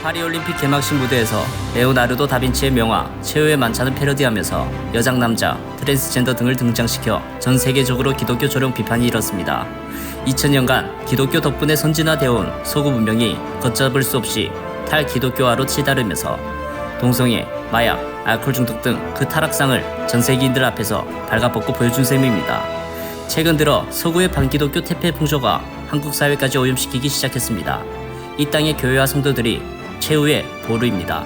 파리올림픽 개막식 무대에서 레오나르도 다빈치의 명화 최후의 만찬을 패러디하면서 여장 남자, 트랜스젠더 등을 등장시켜 전 세계적으로 기독교 조롱 비판이 일었습니다. 2000년간 기독교 덕분에 선진화되어온 서구 문명이 걷잡을 수 없이 탈기독교화로 치달으면서 동성애, 마약, 알코올 중독 등 그 타락상을 전 세계인들 앞에서 발가벗고 보여준 셈입니다. 최근 들어 서구의 반기독교 태폐 풍조가 한국 사회까지 오염시키기 시작했습니다. 이 땅의 교회와 성도들이 최후의 보루입니다.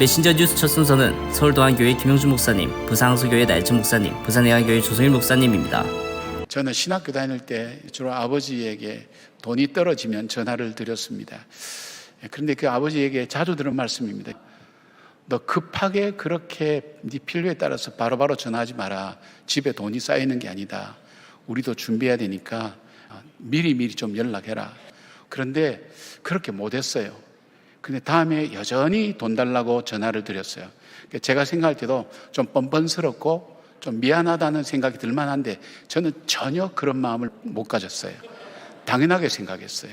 메신저 뉴스 첫 순서는 서울동안교회 김영준 목사님, 부산항서교회 나혜천 목사님, 부산해안교회 조성일 목사님입니다. 저는 신학교 다닐 때 주로 아버지에게 돈이 떨어지면 전화를 드렸습니다. 그런데 그 아버지에게 자주 들은 말씀입니다. 너 급하게 그렇게 네 필요에 따라서 바로바로 전화하지 마라. 집에 돈이 쌓이는 게 아니다. 우리도 준비해야 되니까 미리 좀 연락해라. 그런데 그렇게 못했어요. 근데 다음에 여전히 돈 달라고 전화를 드렸어요. 제가 생각할 때도 좀 뻔뻔스럽고 좀 미안하다는 생각이 들만한데 저는 전혀 그런 마음을 못 가졌어요. 당연하게 생각했어요.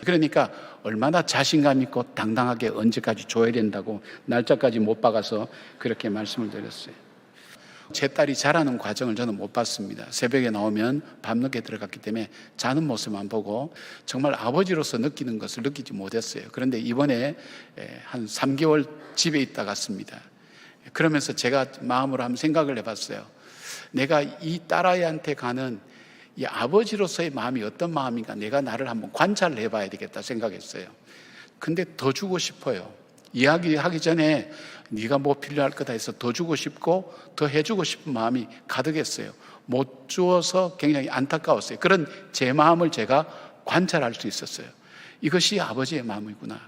그러니까 얼마나 자신감 있고 당당하게 언제까지 줘야 된다고 날짜까지 못 박아서 그렇게 말씀을 드렸어요. 제 딸이 자라는 과정을 저는 못 봤습니다. 새벽에 나오면 밤늦게 들어갔기 때문에 자는 모습만 보고 정말 아버지로서 느끼는 것을 느끼지 못했어요. 그런데 이번에 한 3개월 집에 있다 갔습니다. 그러면서 제가 마음으로 한번 생각을 해봤어요. 내가 이 딸아이한테 가는 이 아버지로서의 마음이 어떤 마음인가 내가 나를 한번 관찰을 해봐야 되겠다 생각했어요. 근데 더 주고 싶어요. 이야기하기 전에 네가 뭐 필요할 거다 해서 더 주고 싶고 더 해주고 싶은 마음이 가득했어요. 못 주어서 굉장히 안타까웠어요. 그런 제 마음을 제가 관찰할 수 있었어요. 이것이 아버지의 마음이구나.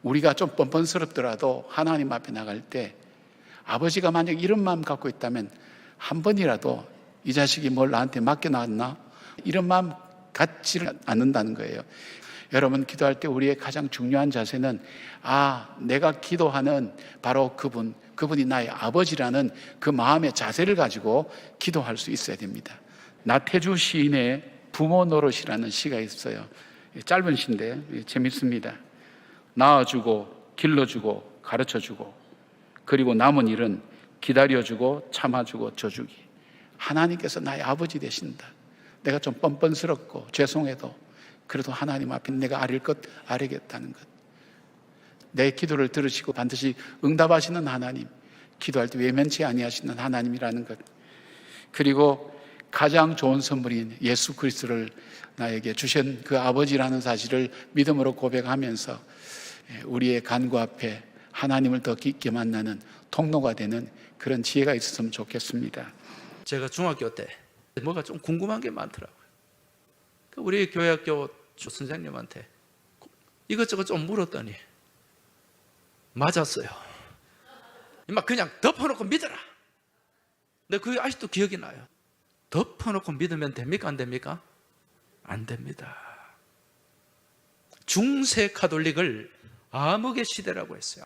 우리가 좀 뻔뻔스럽더라도 하나님 앞에 나갈 때 아버지가 만약 이런 마음 갖고 있다면 한 번이라도 이 자식이 뭘 나한테 맡겨놨나? 이런 마음 갖지를 않는다는 거예요. 여러분 기도할 때 우리의 가장 중요한 자세는 내가 기도하는 바로 그분이 나의 아버지라는 그 마음의 자세를 가지고 기도할 수 있어야 됩니다. 나태주 시인의 부모 노릇이라는 시가 있어요. 짧은 시인데 재밌습니다. 낳아주고 길러주고 가르쳐주고 그리고 남은 일은 기다려주고 참아주고 져주기. 하나님께서 나의 아버지 되신다. 내가 좀 뻔뻔스럽고 죄송해도 그래도 하나님 앞에 내가 아릴 것 아리겠다는 것. 내 기도를 들으시고 반드시 응답하시는 하나님, 기도할 때 외면치 아니하시는 하나님이라는 것. 그리고 가장 좋은 선물인 예수 그리스도를 나에게 주신 그 아버지라는 사실을 믿음으로 고백하면서 우리의 간구 앞에 하나님을 더 깊게 만나는 통로가 되는 그런 지혜가 있었으면 좋겠습니다. 제가 중학교 때 뭐가 좀 궁금한 게 많더라고요. 우리 교회학교 선생님한테 이것저것 좀 물었더니 맞았어요. 막 그냥 덮어놓고 믿어라. 근데 그게 아직도 기억이 나요. 덮어놓고 믿으면 됩니까? 안 됩니까? 안 됩니다. 중세 카톨릭을 암흑의 시대라고 했어요.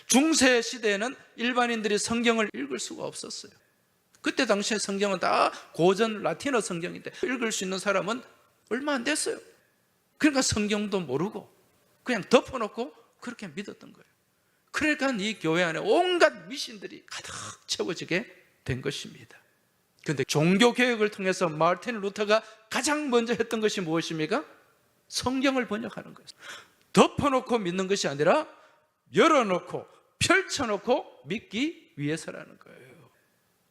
중세 시대에는 일반인들이 성경을 읽을 수가 없었어요. 그때 당시에 성경은 다 고전 라틴어 성경인데 읽을 수 있는 사람은 얼마 안 됐어요. 그러니까 성경도 모르고 그냥 덮어놓고 그렇게 믿었던 거예요. 그러니까 이 교회 안에 온갖 미신들이 가득 채워지게 된 것입니다. 그런데 종교개혁을 통해서 마르틴 루터가 가장 먼저 했던 것이 무엇입니까? 성경을 번역하는 거예요. 덮어놓고 믿는 것이 아니라 열어놓고 펼쳐놓고 믿기 위해서라는 거예요.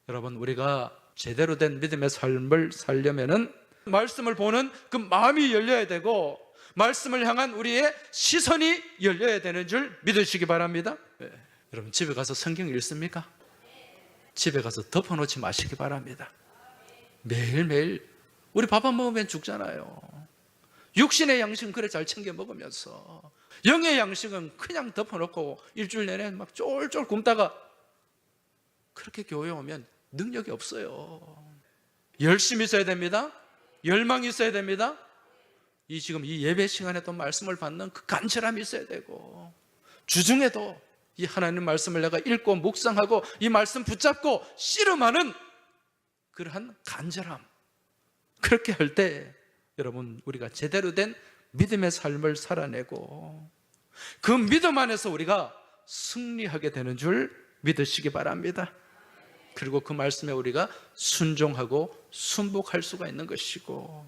여러분, 우리가 제대로 된 믿음의 삶을 살려면은 말씀을 보는 그 마음이 열려야 되고 말씀을 향한 우리의 시선이 열려야 되는 줄 믿으시기 바랍니다. 여러분 집에 가서 성경 읽습니까? 집에 가서 덮어놓지 마시기 바랍니다. 매일매일 우리 밥 안 먹으면 죽잖아요. 육신의 양식은 그래 잘 챙겨 먹으면서 영의 양식은 그냥 덮어놓고 일주일 내내 막 쫄쫄 굶다가 그렇게 교회 오면 능력이 없어요. 열심히 있어야 됩니다. 열망이 있어야 됩니다. 지금 이 예배 시간에 또 말씀을 받는 그 간절함이 있어야 되고 주중에도 이 하나님 말씀을 내가 읽고 묵상하고 이 말씀 붙잡고 씨름하는 그러한 간절함. 그렇게 할 때 여러분 우리가 제대로 된 믿음의 삶을 살아내고 그 믿음 안에서 우리가 승리하게 되는 줄 믿으시기 바랍니다. 그리고 그 말씀에 우리가 순종하고 순복할 수가 있는 것이고,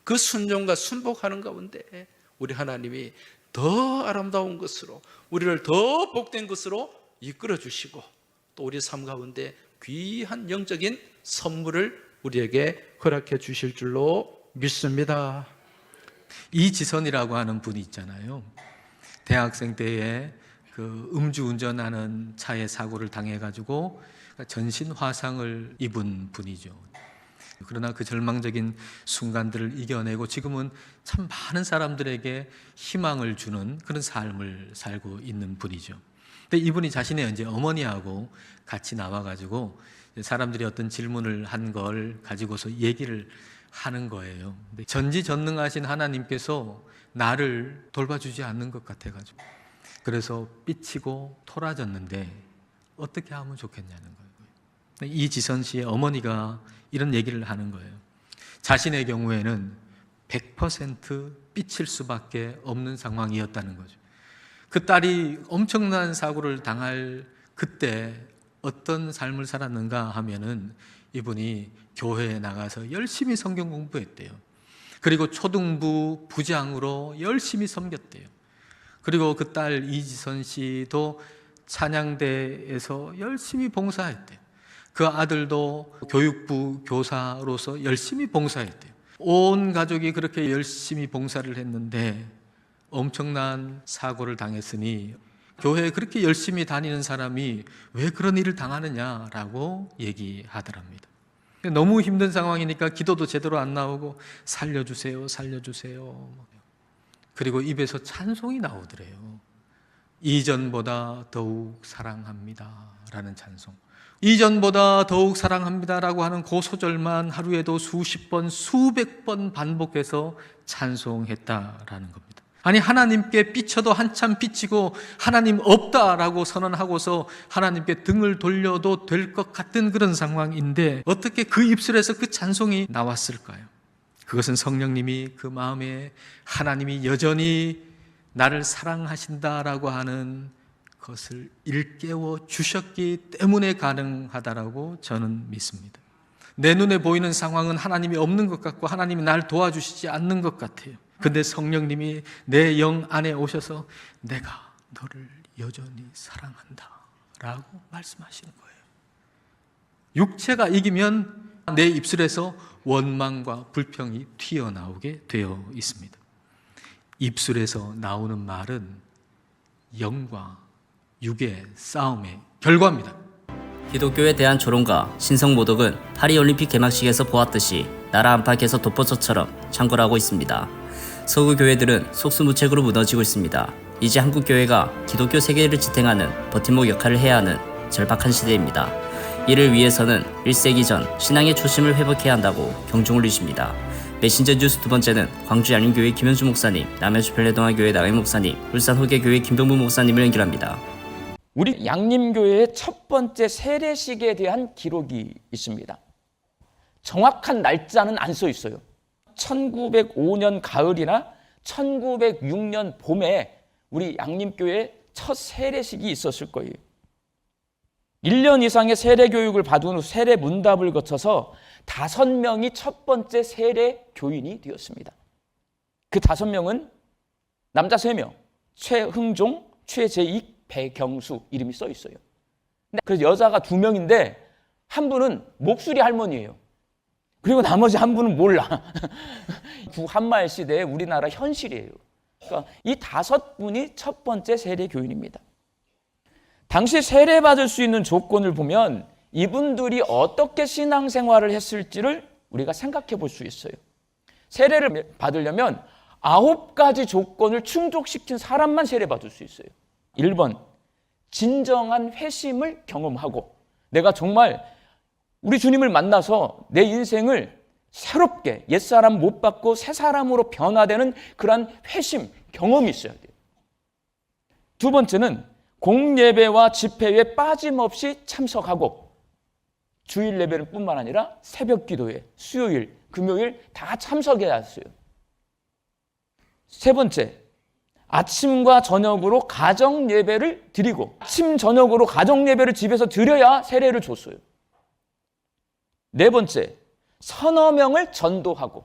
그 순종과 순복하는 가운데 우리 하나님이 더 아름다운 것으로, 우리를 더 복된 것으로 이끌어 주시고, 또 우리 삶 가운데 귀한 영적인 선물을 우리에게 허락해 주실 줄로 믿습니다. 이지선이라고 하는 분이 있잖아요. 대학생 때에 그 음주운전하는 차에 사고를 당해가지고 전신 화상을 입은 분이죠. 그러나 그 절망적인 순간들을 이겨내고 지금은 참 많은 사람들에게 희망을 주는 그런 삶을 살고 있는 분이죠. 근데 이분이 자신의 이제 어머니하고 같이 나와가지고 사람들이 어떤 질문을 한 걸 가지고서 얘기를 하는 거예요. 근데 전지전능하신 하나님께서 나를 돌봐주지 않는 것 같아가지고 그래서 삐치고 토라졌는데 어떻게 하면 좋겠냐는 거예요. 이지선 씨의 어머니가 이런 얘기를 하는 거예요. 자신의 경우에는 100% 삐칠 수밖에 없는 상황이었다는 거죠. 그 딸이 엄청난 사고를 당할 그때 어떤 삶을 살았는가 하면은 이분이 교회에 나가서 열심히 성경 공부했대요. 그리고 초등부 부장으로 열심히 섬겼대요. 그리고 그 딸 이지선 씨도 찬양대에서 열심히 봉사했대요. 그 아들도 교육부 교사로서 열심히 봉사했대요. 온 가족이 그렇게 열심히 봉사를 했는데 엄청난 사고를 당했으니 교회에 그렇게 열심히 다니는 사람이 왜 그런 일을 당하느냐라고 얘기하더랍니다. 너무 힘든 상황이니까 기도도 제대로 안 나오고 살려주세요, 살려주세요. 그리고 입에서 찬송이 나오더래요. 이전보다 더욱 사랑합니다 라는 찬송. 이전보다 더욱 사랑합니다라고 하는 그 소절만 하루에도 수십 번, 수백 번 반복해서 찬송했다라는 겁니다. 아니, 하나님께 삐쳐도 한참 삐치고 하나님 없다라고 선언하고서 하나님께 등을 돌려도 될 것 같은 그런 상황인데 어떻게 그 입술에서 그 찬송이 나왔을까요? 그것은 성령님이 그 마음에 하나님이 여전히 나를 사랑하신다라고 하는 것을 일깨워 주셨기 때문에 가능하다라고 저는 믿습니다. 내 눈에 보이는 상황은 하나님이 없는 것 같고 하나님이 날 도와주시지 않는 것 같아요. 근데 성령님이 내 영 안에 오셔서 내가 너를 여전히 사랑한다 라고 말씀하시는 거예요. 육체가 이기면 내 입술에서 원망과 불평이 튀어나오게 되어 있습니다. 입술에서 나오는 말은 영과 육의 싸움의 결과입니다. 기독교에 대한 조롱과 신성모독은 파리올림픽 개막식에서 보았듯이 나라 안팎에서 독버섯처럼 창궐하고 있습니다. 서구 교회들은 속수무책으로 무너지고 있습니다. 이제 한국 교회가 기독교 세계를 지탱하는 버팀목 역할을 해야 하는 절박한 시대입니다. 이를 위해서는 1세기 전 신앙의 초심을 회복해야 한다고 경종 울리십니다. 메신저 뉴스 두 번째는 광주 양림교회 김현주 목사님, 남양주 별내동화교회 나의 목사님, 울산 호계교회 김병부 목사님을 연결합니다. 우리 양림교회의 첫 번째 세례식에 대한 기록이 있습니다. 정확한 날짜는 안 써 있어요. 1905년 가을이나 1906년 봄에 우리 양림교회에 첫 세례식이 있었을 거예요. 1년 이상의 세례 교육을 받은 후 세례 문답을 거쳐서 5명이 첫 번째 세례 교인이 되었습니다. 그 5명은 남자 3명, 최흥종, 최재익, 배경수 이름이 써 있어요. 그래서 여자가 2명인데 한 분은 목수리 할머니예요. 그리고 나머지 한 분은 몰라. 구한말 시대의 우리나라 현실이에요. 그러니까 이 5분이 첫 번째 세례 교인입니다. 당시 세례받을 수 있는 조건을 보면 이분들이 어떻게 신앙생활을 했을지를 우리가 생각해 볼 수 있어요. 세례를 받으려면 9가지 조건을 충족시킨 사람만 세례받을 수 있어요. 1번, 진정한 회심을 경험하고 내가 정말 우리 주님을 만나서 내 인생을 새롭게 옛사람 못 받고 새 사람으로 변화되는 그런 회심 경험이 있어야 돼요. 2번째는 공예배와 집회에 빠짐없이 참석하고 주일 예배뿐만 아니라 새벽 기도회, 수요일, 금요일 다 참석해야 했어요. 3번째, 아침과 저녁으로 가정 예배를 드리고 아침 저녁으로 가정 예배를 집에서 드려야 세례를 줬어요. 네 번째, 서너 명을 전도하고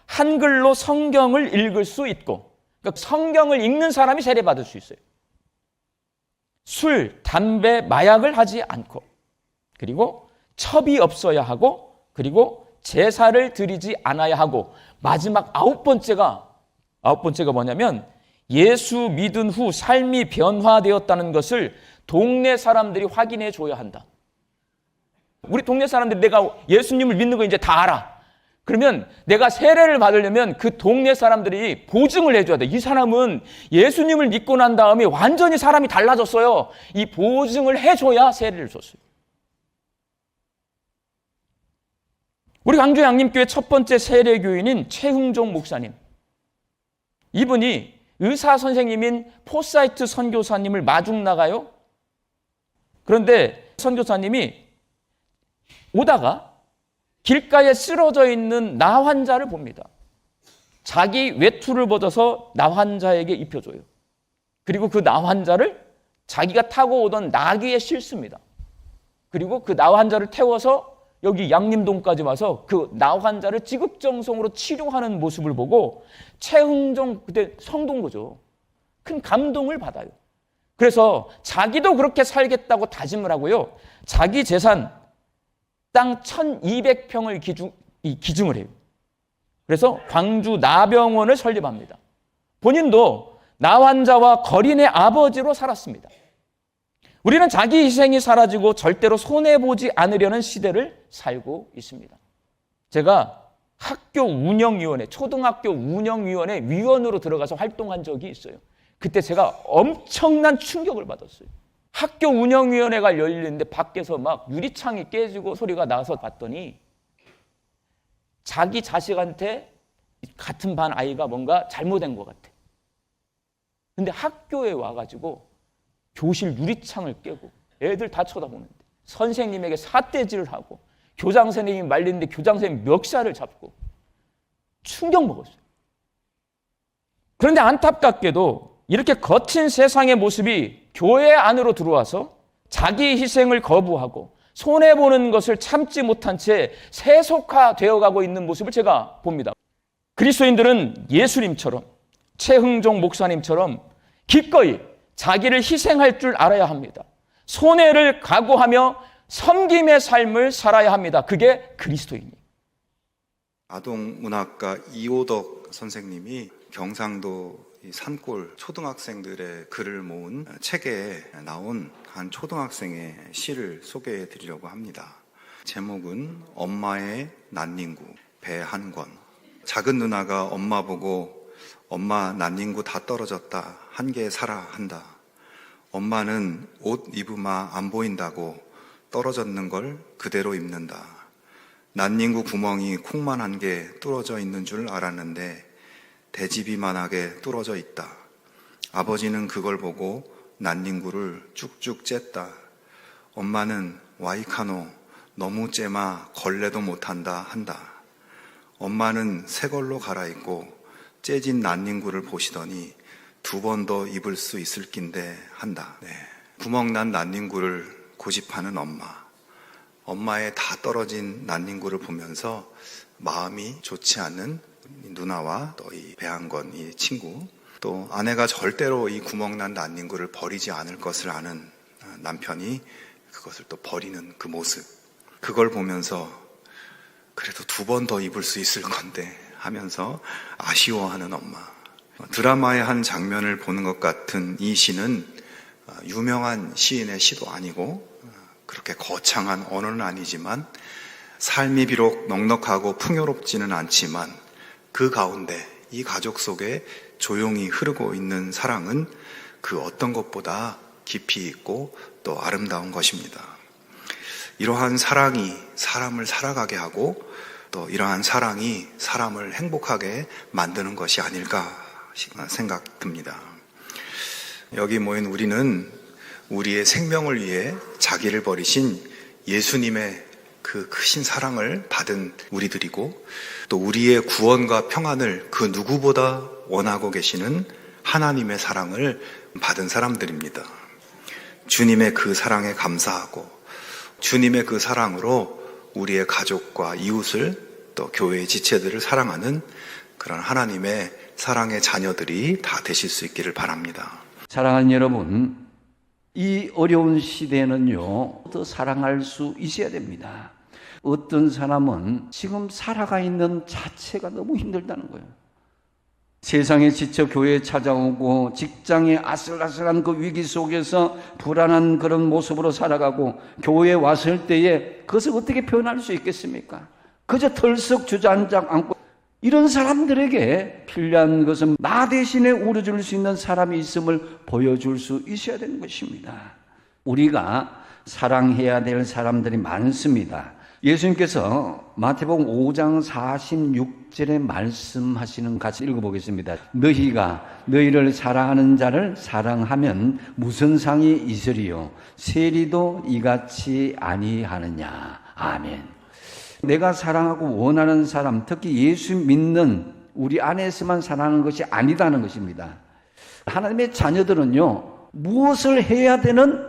한글로 성경을 읽을 수 있고, 그러니까 성경을 읽는 사람이 세례받을 수 있어요. 술, 담배, 마약을 하지 않고, 그리고 첩이 없어야 하고, 그리고 제사를 드리지 않아야 하고, 마지막 아홉 번째가 뭐냐면 예수 믿은 후 삶이 변화되었다는 것을 동네 사람들이 확인해 줘야 한다. 우리 동네 사람들이 내가 예수님을 믿는 거 이제 다 알아. 그러면 내가 세례를 받으려면 그 동네 사람들이 보증을 해줘야 돼. 이 사람은 예수님을 믿고 난 다음에 완전히 사람이 달라졌어요. 이 보증을 해줘야 세례를 줬어요. 우리 광주 양림교회 첫 번째 세례교인인 최흥종 목사님. 이분이 의사 선생님인 포사이트 선교사님을 마중 나가요. 그런데 선교사님이 오다가 길가에 쓰러져 있는 나 환자를 봅니다. 자기 외투를 벗어서 나 환자에게 입혀줘요. 그리고 그 나 환자를 자기가 타고 오던 나귀에 싣습니다. 그리고 그 나 환자를 태워서 여기 양림동까지 와서 그 나 환자를 지극정성으로 치료하는 모습을 보고 최흥종, 그때 성동거죠, 큰 감동을 받아요. 그래서 자기도 그렇게 살겠다고 다짐을 하고요. 자기 재산 땅 1200평을 기증을 해요. 그래서 광주 나병원을 설립합니다. 본인도 나 환자와 거린의 아버지로 살았습니다. 우리는 자기 희생이 사라지고 절대로 손해보지 않으려는 시대를 살고 있습니다. 제가 학교 운영위원회, 초등학교 운영위원회 위원으로 들어가서 활동한 적이 있어요. 그때 제가 엄청난 충격을 받았어요. 학교 운영위원회가 열리는데 밖에서 막 유리창이 깨지고 소리가 나서 봤더니 자기 자식한테 같은 반 아이가 뭔가 잘못된 것 같아. 근데 학교에 와가지고 교실 유리창을 깨고 애들 다 쳐다보는데 선생님에게 삿대질을 하고 교장 선생님이 말리는데 교장 선생님 멱살을 잡고 충격 먹었어요. 그런데 안타깝게도 이렇게 거친 세상의 모습이 교회 안으로 들어와서 자기 희생을 거부하고 손해보는 것을 참지 못한 채 세속화되어 가고 있는 모습을 제가 봅니다. 그리스도인들은 예수님처럼 최흥종 목사님처럼 기꺼이 자기를 희생할 줄 알아야 합니다. 손해를 각오하며 섬김의 삶을 살아야 합니다. 그게 그리스도인이에요. 아동문학가 이호덕 선생님이 경상도 산골 초등학생들의 글을 모은 책에 나온 한 초등학생의 시를 소개해 드리려고 합니다. 제목은 엄마의 난닝구, 배한권. 작은 누나가 엄마 보고 엄마 난닝구 다 떨어졌다, 한개 사라 한다. 엄마는 옷 입으마 안 보인다고 떨어졌는 걸 그대로 입는다. 난닝구 구멍이 콩만 한 개 뚫어져 있는 줄 알았는데 대지비만하게 뚫어져 있다. 아버지는 그걸 보고 난닝구를 쭉쭉 쬐다. 엄마는 와이카노 너무 째마 걸레도 못한다 한다. 엄마는 새 걸로 갈아입고 째진 난닝구를 보시더니 2번 더 입을 수 있을 낀데 한다. 네. 구멍난 난닝구를 고집하는 엄마. 엄마의 다 떨어진 난닝구를 보면서 마음이 좋지 않은 누나와 또 이 배한권 이 친구, 또 아내가 절대로 이 구멍난 난닝구를 버리지 않을 것을 아는 남편이 그것을 또 버리는 그 모습, 그걸 보면서 그래도 2번 더 입을 수 있을 건데 하면서 아쉬워하는 엄마. 드라마의 한 장면을 보는 것 같은 이 시는 유명한 시인의 시도 아니고 그렇게 거창한 언어는 아니지만 삶이 비록 넉넉하고 풍요롭지는 않지만 그 가운데 이 가족 속에 조용히 흐르고 있는 사랑은 그 어떤 것보다 깊이 있고 또 아름다운 것입니다. 이러한 사랑이 사람을 살아가게 하고 또 이러한 사랑이 사람을 행복하게 만드는 것이 아닐까 생각 듭니다. 여기 모인 우리는 우리의 생명을 위해 자기를 버리신 예수님의 그 크신 사랑을 받은 우리들이고 또 우리의 구원과 평안을 그 누구보다 원하고 계시는 하나님의 사랑을 받은 사람들입니다. 주님의 그 사랑에 감사하고 주님의 그 사랑으로 우리의 가족과 이웃을 또 교회의 지체들을 사랑하는 그런 하나님의 사랑의 자녀들이 다 되실 수 있기를 바랍니다. 사랑하는 여러분, 이 어려운 시대에는요, 더 사랑할 수 있어야 됩니다. 어떤 사람은 지금 살아가 있는 자체가 너무 힘들다는 거예요. 세상에 지쳐 교회에 찾아오고 직장에 아슬아슬한 그 위기 속에서 불안한 그런 모습으로 살아가고 교회에 왔을 때에 그것을 어떻게 표현할 수 있겠습니까? 그저 털썩 주저앉아 앉고 이런 사람들에게 필요한 것은 나 대신에 울어줄 수 있는 사람이 있음을 보여줄 수 있어야 되는 것입니다. 우리가 사랑해야 될 사람들이 많습니다. 예수님께서 마태복음 5장 46절에 말씀하시는 같이 읽어보겠습니다. 너희가 너희를 사랑하는 자를 사랑하면 무슨 상이 있으리요? 세리도 이같이 아니하느냐. 아멘. 내가 사랑하고 원하는 사람, 특히 예수 믿는 우리 안에서만 사랑하는 것이 아니다는 것입니다. 하나님의 자녀들은요, 무엇을 해야 되는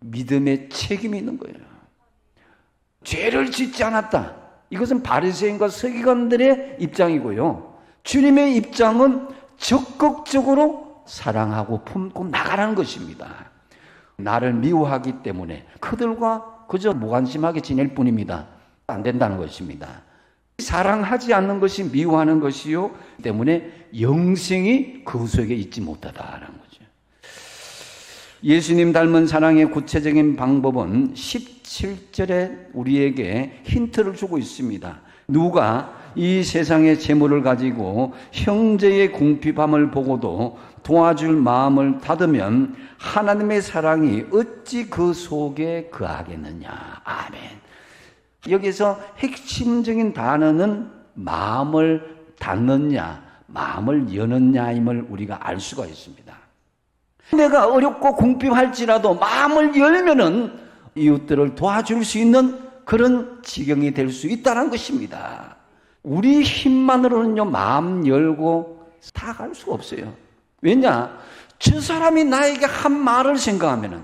믿음의 책임이 있는 거예요. 죄를 짓지 않았다. 이것은 바리새인과 서기관들의 입장이고요. 주님의 입장은 적극적으로 사랑하고 품고 나가라는 것입니다. 나를 미워하기 때문에 그들과 그저 무관심하게 지낼 뿐입니다. 안 된다는 것입니다. 사랑하지 않는 것이 미워하는 것이요 때문에 영생이 그 속에 있지 못하다라는 거죠. 예수님 닮은 사랑의 구체적인 방법은 17절에 우리에게 힌트를 주고 있습니다. 누가 이 세상의 재물을 가지고 형제의 궁핍함을 보고도 도와줄 마음을 닫으면 하나님의 사랑이 어찌 그 속에 거하겠느냐. 아멘. 여기서 핵심적인 단어는 마음을 닫느냐, 마음을 여느냐임을 우리가 알 수가 있습니다. 내가 어렵고 궁핍할지라도 마음을 열면은 이웃들을 도와줄 수 있는 그런 지경이 될 수 있다는 것입니다. 우리 힘만으로는요, 마음 열고 다가갈 수가 없어요. 왜냐? 저 사람이 나에게 한 말을 생각하면은,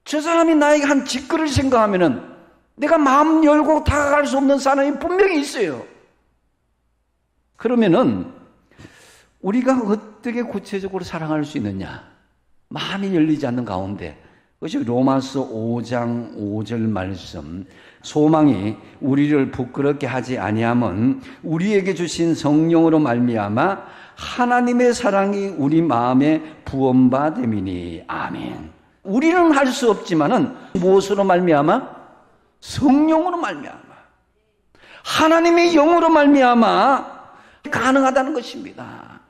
저 사람이 나에게 한 짓거리를 생각하면은 내가 마음 열고 다가갈 수 없는 사람이 분명히 있어요. 그러면은 우리가 어떻게 구체적으로 사랑할 수 있느냐? 마음이 열리지 않는 가운데, 그것이 로마서 5장 5절 말씀, 소망이 우리를 부끄럽게 하지 아니함은 우리에게 주신 성령으로 말미암아 하나님의 사랑이 우리 마음에 부음받음이니. 아멘. 우리는 할 수 없지만은 무엇으로 말미암아? 성령으로 말미암아, 하나님의 영으로 말미암아 가능하다는 것입니다.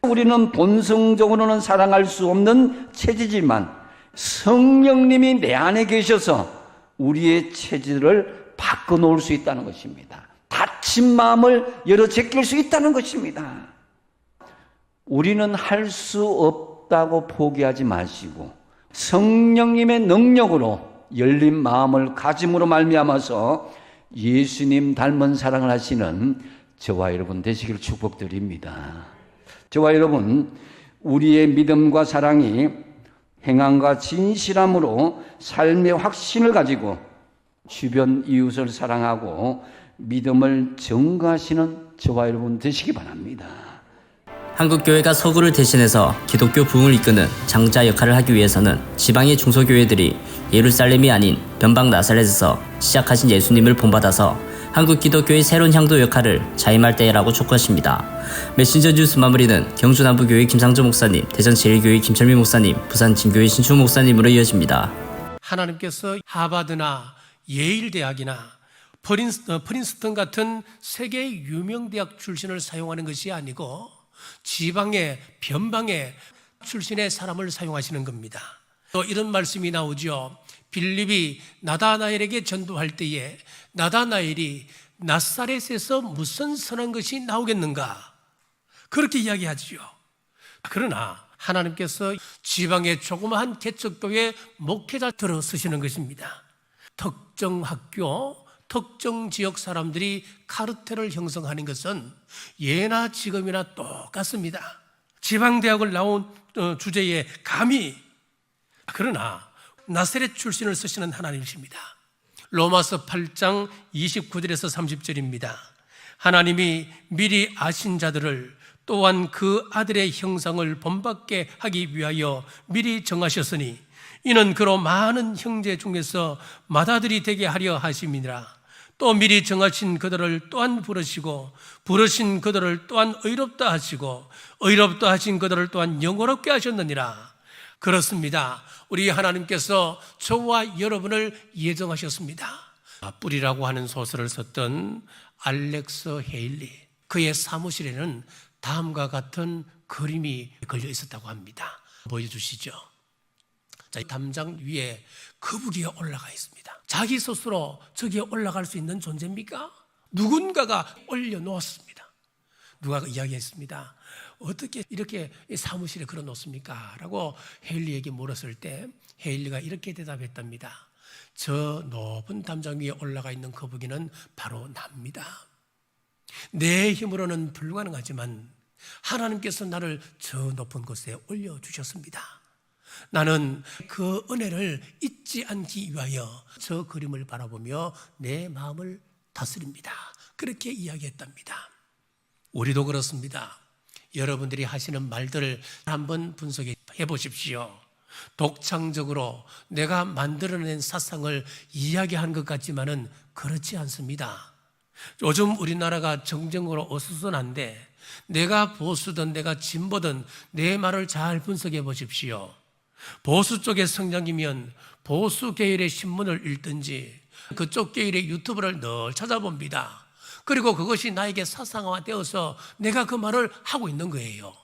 우리는 본성적으로는 사랑할 수 없는 체질이지만 성령님이 내 안에 계셔서 우리의 체질을 바꿔놓을 수 있다는 것입니다. 닫힌 마음을 열어 제낄 수 있다는 것입니다. 우리는 할 수 없다고 포기하지 마시고 성령님의 능력으로 열린 마음을 가짐으로 말미암아서 예수님 닮은 사랑을 하시는 저와 여러분 되시기를 축복드립니다. 저와 여러분, 우리의 믿음과 사랑이 행함과 진실함으로 삶의 확신을 가지고 주변 이웃을 사랑하고 믿음을 증거하시는 저와 여러분 되시기 바랍니다. 한국교회가 서구를 대신해서 기독교 부흥을 이끄는 장자 역할을 하기 위해서는 지방의 중소교회들이 예루살렘이 아닌 변방 나사렛에서 시작하신 예수님을 본받아서 한국 기독교의 새로운 향도 역할을 자임할 때라고 촉구하십니다. 메신저 뉴스 마무리는 경주남부교회 김상조 목사님, 대전 제1교회 김철민 목사님, 부산 진교회 신충 목사님으로 이어집니다. 하나님께서 하버드나 예일 대학이나 프린스턴 같은 세계 유명 대학 출신을 사용하는 것이 아니고 지방의 변방의 출신의 사람을 사용하시는 겁니다. 또 이런 말씀이 나오죠. 빌립이 나다나엘에게 전도할 때에 나다나엘이 나사렛에서 무슨 선한 것이 나오겠는가? 그렇게 이야기하지요. 그러나 하나님께서 지방의 조그마한 개척교회 목회자들을 쓰시는 것입니다. 특정 학교, 특정 지역 사람들이 카르텔을 형성하는 것은 예나 지금이나 똑같습니다. 지방대학을 나온 주제에 감히, 그러나 나사렛 출신을 쓰시는 하나님이십니다. 로마서 8장 29절에서 30절입니다. 하나님이 미리 아신 자들을 또한 그 아들의 형상을 본받게 하기 위하여 미리 정하셨으니 이는 그로 많은 형제 중에서 맏아들이 되게 하려 하심이니라. 또 미리 정하신 그들을 또한 부르시고 부르신 그들을 또한 의롭다 하시고 의롭다 하신 그들을 또한 영원롭게 하셨느니라. 그렇습니다. 우리 하나님께서 저와 여러분을 예정하셨습니다. 뿌리라고 하는 소설을 썼던 알렉스 헤일리, 그의 사무실에는 다음과 같은 그림이 걸려 있었다고 합니다. 보여주시죠. 자, 담장 위에 거북이가 올라가 있습니다. 자기 스스로 저기에 올라갈 수 있는 존재입니까? 누군가가 올려놓았습니다. 누가 이야기했습니다. 어떻게 이렇게 사무실에 걸어놓습니까? 라고 헤일리에게 물었을 때 헤일리가 이렇게 대답했답니다. 저 높은 담장 위에 올라가 있는 거북이는 바로 납니다. 내 힘으로는 불가능하지만 하나님께서 나를 저 높은 곳에 올려주셨습니다. 나는 그 은혜를 잊지 않기 위하여 저 그림을 바라보며 내 마음을 다스립니다. 그렇게 이야기했답니다. 우리도 그렇습니다. 여러분들이 하시는 말들을 한번 분석해 보십시오. 독창적으로 내가 만들어낸 사상을 이야기하는 것 같지만은 그렇지 않습니다. 요즘 우리나라가 정정으로 어수선한데 내가 보수든 내가 진보든 내 말을 잘 분석해 보십시오. 보수 쪽의 성장이면 보수 계열의 신문을 읽든지 그쪽 계열의 유튜브를 늘 찾아봅니다. 그리고 그것이 나에게 사상화되어서 내가 그 말을 하고 있는 거예요.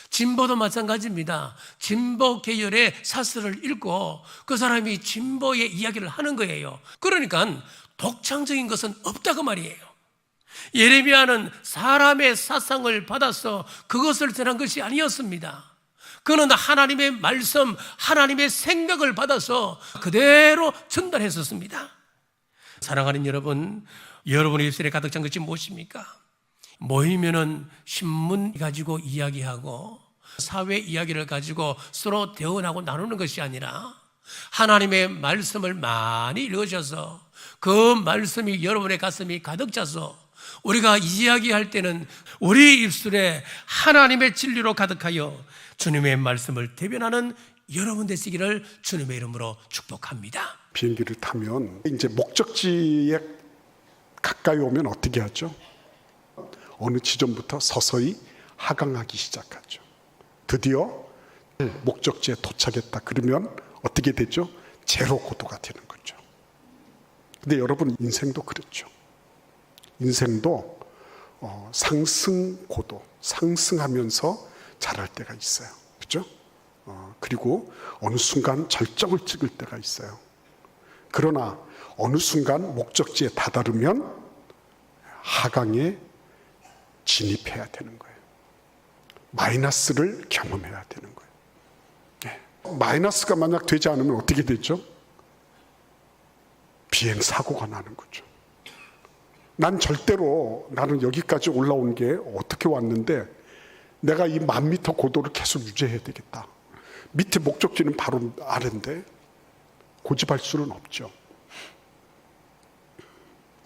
진보도 마찬가지입니다. 진보 계열의 사설을 읽고 그 사람이 진보의 이야기를 하는 거예요. 그러니까 독창적인 것은 없다고 말이에요. 예레미야는 사람의 사상을 받아서 그것을 전한 것이 아니었습니다. 그는 하나님의 말씀, 하나님의 생각을 받아서 그대로 전달했었습니다. 사랑하는 여러분, 여러분의 입술에 가득 찬 것이 무엇입니까? 모이면은 신문 가지고 이야기하고 사회 이야기를 가지고 서로 대언하고 나누는 것이 아니라 하나님의 말씀을 많이 읽으셔서 그 말씀이 여러분의 가슴이 가득 차서 우리가 이야기할 때는 우리 입술에 하나님의 진리로 가득하여 주님의 말씀을 대변하는 여러분 되시기를 주님의 이름으로 축복합니다. 비행기를 타면 이제 목적지에 가까이 오면 어떻게 하죠? 어느 지점부터 서서히 하강하기 시작하죠. 드디어 목적지에 도착했다 그러면 어떻게 되죠? 제로 고도가 되는 거죠. 근데 여러분, 인생도 그렇죠. 인생도 상승 고도, 상승하면서 자랄 때가 있어요. 그렇죠? 그리고 어느 순간 절정을 찍을 때가 있어요. 그러나 어느 순간 목적지에 다다르면 하강에 진입해야 되는 거예요. 마이너스를 경험해야 되는 거예요. 네. 마이너스가 만약 되지 않으면 어떻게 되죠? 비행사고가 나는 거죠. 나는 여기까지 올라온 게 어떻게 왔는데 내가 이 10,000m 고도를 계속 유지해야 되겠다. 밑에 목적지는 바로 아래인데 고집할 수는 없죠.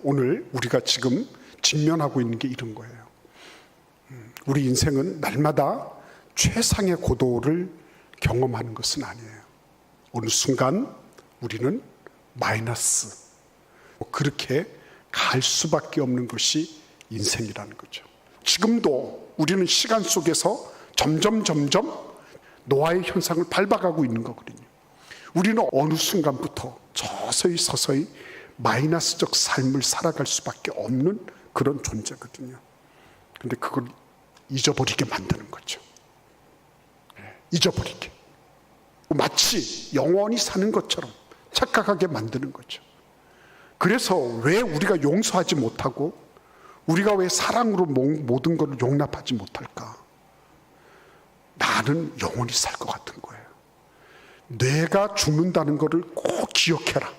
오늘 우리가 지금 직면하고 있는 게 이런 거예요. 우리 인생은 날마다 최상의 고도를 경험하는 것은 아니에요. 어느 순간 우리는 마이너스, 그렇게 갈 수밖에 없는 것이 인생이라는 거죠. 지금도 우리는 시간 속에서 점점 노아의 현상을 밟아가고 있는 거거든요. 우리는 어느 순간부터 서서히 마이너스적 삶을 살아갈 수밖에 없는 그런 존재거든요. 근데 그걸 잊어버리게 만드는 거죠. 잊어버리게. 마치 영원히 사는 것처럼 착각하게 만드는 거죠. 그래서 왜 우리가 용서하지 못하고 우리가 왜 사랑으로 모든 것을 용납하지 못할까? 나는 영원히 살 것 같은 거예요. 내가 죽는다는 것을 꼭 기억해라.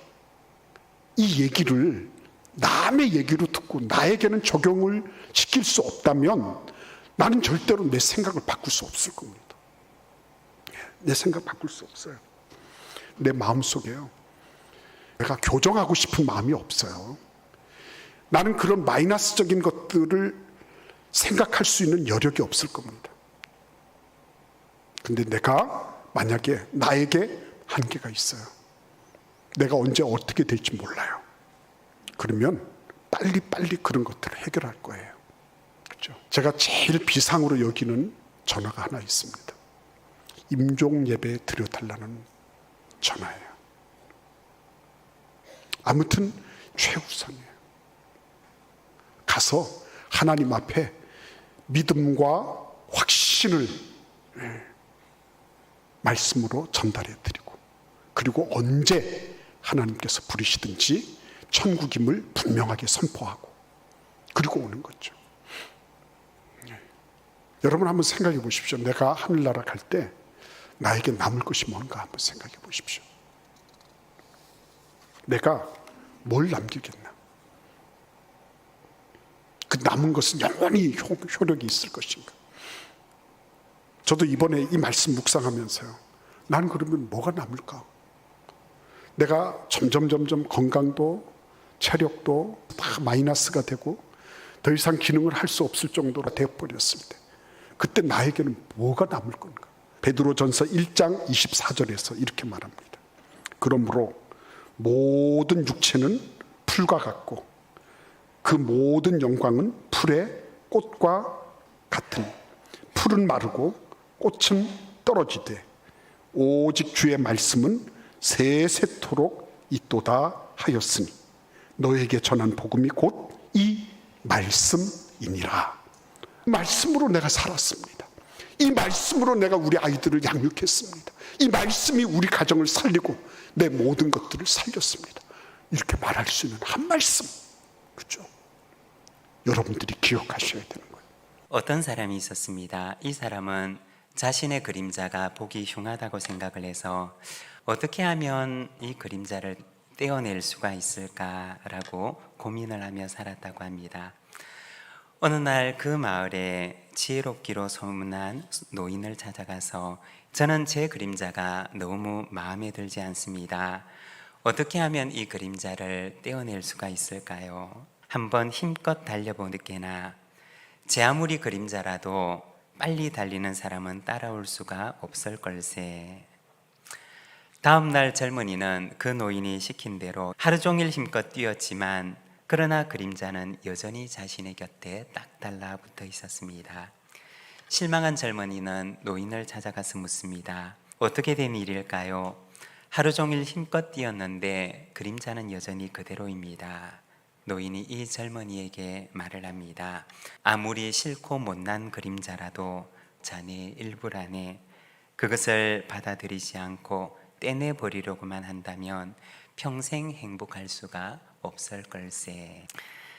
이 얘기를 남의 얘기로 듣고 나에게는 적용을 시킬 수 없다면 나는 절대로 내 생각을 바꿀 수 없을 겁니다. 내 생각 바꿀 수 없어요. 내 마음속에요, 내가 교정하고 싶은 마음이 없어요. 나는 그런 마이너스적인 것들을 생각할 수 있는 여력이 없을 겁니다. 근데 내가 만약에 나에게 한계가 있어요. 내가 언제 어떻게 될지 몰라요. 그러면 빨리 그런 것들을 해결할 거예요. 그렇죠? 제가 제일 비상으로 여기는 전화가 하나 있습니다. 임종 예배 드려달라는 전화예요. 아무튼 최우선이에요. 가서 하나님 앞에 믿음과 확신을 말씀으로 전달해 드리고, 그리고 언제 하나님께서 부르시든지 천국임을 분명하게 선포하고, 그리고 오는 거죠. 여러분 한번 생각해 보십시오. 내가 하늘나라 갈 때 나에게 남을 것이 뭔가 한번 생각해 보십시오. 내가 뭘 남기겠나? 그 남은 것은 영원히 효력이 있을 것인가? 저도 이번에 이 말씀 묵상하면서요, 나는 그러면 뭐가 남을까? 내가 점점 건강도 체력도 다 마이너스가 되고 더 이상 기능을 할 수 없을 정도로 되어버렸을 때, 그때 나에게는 뭐가 남을 건가? 베드로전서 1장 24절에서 이렇게 말합니다. 그러므로 모든 육체는 풀과 같고 그 모든 영광은 풀의 꽃과 같으니 풀은 마르고 꽃은 떨어지되 오직 주의 말씀은 세세토록 있도다 하였으니 너에게 전한 복음이 곧 이 말씀이니라. 말씀으로 내가 살았습니다. 이 말씀으로 내가 우리 아이들을 양육했습니다. 이 말씀이 우리 가정을 살리고 내 모든 것들을 살렸습니다. 이렇게 말할 수 있는 한 말씀, 그렇죠? 여러분들이 기억하셔야 되는 거예요. 어떤 사람이 있었습니다. 이 사람은 자신의 그림자가 보기 흉하다고 생각을 해서 어떻게 하면 이 그림자를 떼어낼 수가 있을까라고 고민을 하며 살았다고 합니다. 어느 날 그 마을에 지혜롭기로 소문난 노인을 찾아가서 저는 제 그림자가 너무 마음에 들지 않습니다. 어떻게 하면 이 그림자를 떼어낼 수가 있을까요? 한번 힘껏 달려보게나 제 아무리 그림자라도 빨리 달리는 사람은 따라올 수가 없을 걸세. 다음 날 젊은이는 그 노인이 시킨 대로 하루 종일 힘껏 뛰었지만 그러나 그림자는 여전히 자신의 곁에 딱 달라붙어 있었습니다. 실망한 젊은이는 노인을 찾아가서 묻습니다. 어떻게 된 일일까요? 하루 종일 힘껏 뛰었는데 그림자는 여전히 그대로입니다. 노인이 이 젊은이에게 말을 합니다. 아무리 싫고 못난 그림자라도 자네의 일부라네. 그것을 받아들이지 않고 떼내버리려고만 한다면 평생 행복할 수가 없을 걸세.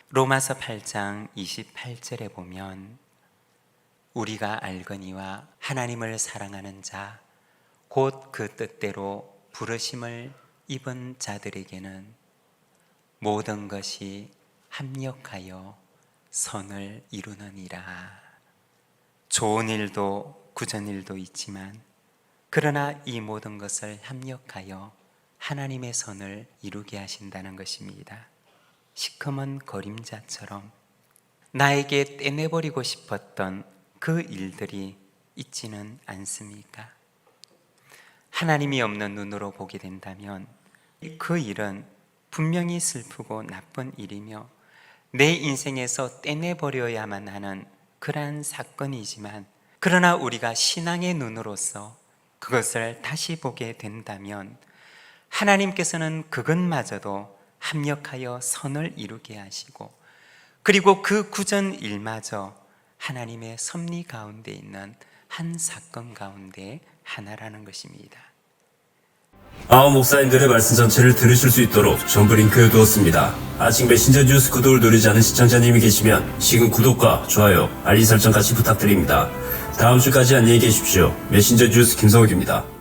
로마서 8장 28절에 보면 우리가 알거니와 하나님을 사랑하는 자 곧 그 뜻대로 부르심을 입은 자들에게는 모든 것이 합력하여 선을 이루느니라. 좋은 일도 굳은 일도 있지만 그러나 이 모든 것을 합력하여 하나님의 선을 이루게 하신다는 것입니다. 시커먼 그림자처럼 나에게 떼내버리고 싶었던 그 일들이 있지는 않습니까? 하나님이 없는 눈으로 보게 된다면 그 일은 분명히 슬프고 나쁜 일이며 내 인생에서 떼내버려야만 하는 그러한 사건이지만, 그러나 우리가 신앙의 눈으로서 그것을 다시 보게 된다면 하나님께서는 그것마저도 합력하여 선을 이루게 하시고, 그리고 그 굳은 일마저 하나님의 섭리 가운데 있는 한 사건 가운데 하나라는 것입니다. 아홉 목사님들의 말씀 전체를 들으실 수 있도록 전부 링크해 두었습니다. 아직 메신저 뉴스 구독을 누르지 않은 시청자님이 계시면 지금 구독과 좋아요, 알림 설정까지 부탁드립니다. 다음 주까지 안녕히 계십시오. 메신저 뉴스 김성욱입니다.